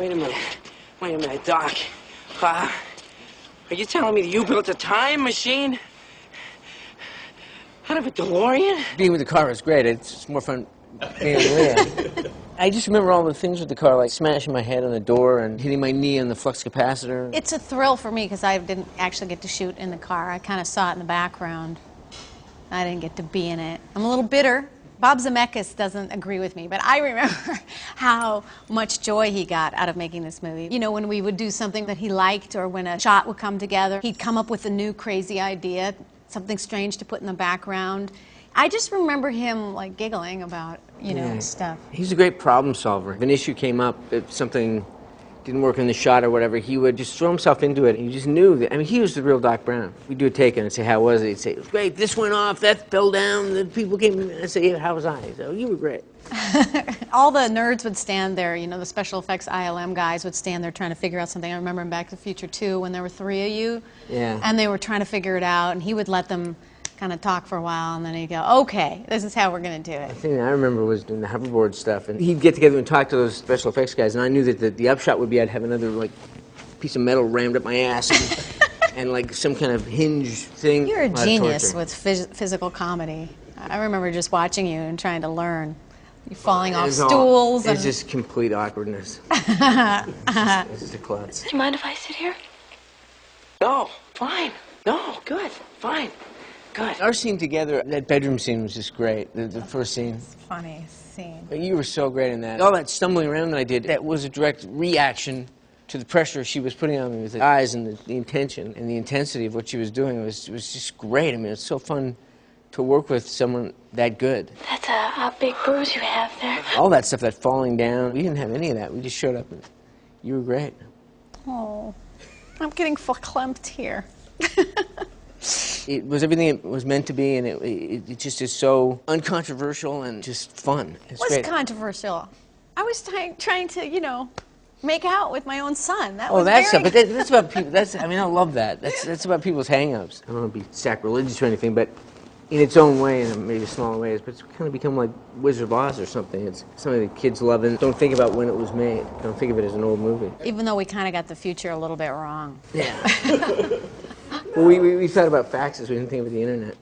Wait a minute, Doc. Are you telling me that you built a time machine out of a DeLorean? Being with the car was great. It's more fun being with Leah. I just remember all the things with the car, like smashing my head on the door and hitting my knee on the flux capacitor. It's a thrill for me because I didn't actually get to shoot in the car. I kind of saw it in the background. I didn't get to be in it. I'm a little bitter. Bob Zemeckis doesn't agree with me, but I remember how much joy he got out of making this movie. You know, when we would do something that he liked or when a shot would come together, he'd come up with a new crazy idea, something strange to put in the background. I just remember him, like, giggling about, you know, stuff. He's a great problem solver. If an issue came up, if something didn't work in the shot or whatever, he would just throw himself into it. And you just knew that, I mean, he was the real Doc Brown. We'd do a take and say, how was it? He'd say, it was great, this went off, that fell down, the people came in. I'd say, yeah, how was I? He'd say, oh, you were great. All the nerds would stand there, you know, the special effects ILM guys would stand there trying to figure out something. I remember in Back to the Future 2 when there were 3 of you. Yeah. And they were trying to figure it out, and he would let them kind of talk for a while, and then he'd go, okay, this is how we're going to do it. The thing that I remember was doing the hoverboard stuff, and he'd get together and talk to those special effects guys, and I knew that the upshot would be I'd have another, like, piece of metal rammed up my ass and like, some kind of hinge thing. You're a genius with physical comedy. I remember just watching you and trying to learn. You're falling off stools. It's just complete awkwardness. It's just a klutz. Do you mind if I sit here? No, fine. No, good, fine. Good. Our scene together, that bedroom scene was just great, the first scene. It's a funny scene. You were so great in that. All that stumbling around that I did, that was a direct reaction to the pressure she was putting on me with the eyes and the intention and the intensity of what she was doing. It was just great. I mean, it's so fun to work with someone that good. That's a big bruise you have there. All that stuff, that falling down, we didn't have any of that. We just showed up and you were great. Oh, I'm getting verklempt here. It was everything it was meant to be, and it just is so uncontroversial and just fun. It's What's great. controversial? I was trying to, you know, make out with my own son. That Oh, was that's very... stuff, but that's about people. I mean, I love that. That's about people's hang-ups. I don't want to be sacrilegious or anything, but in its own way, and maybe smaller ways, but it's kind of become like Wizard of Oz or something. It's something that kids love and don't think about when it was made. Don't think of it as an old movie. Even though we kind of got the future a little bit wrong. Yeah. Well, we thought about faxes. We didn't think about the internet.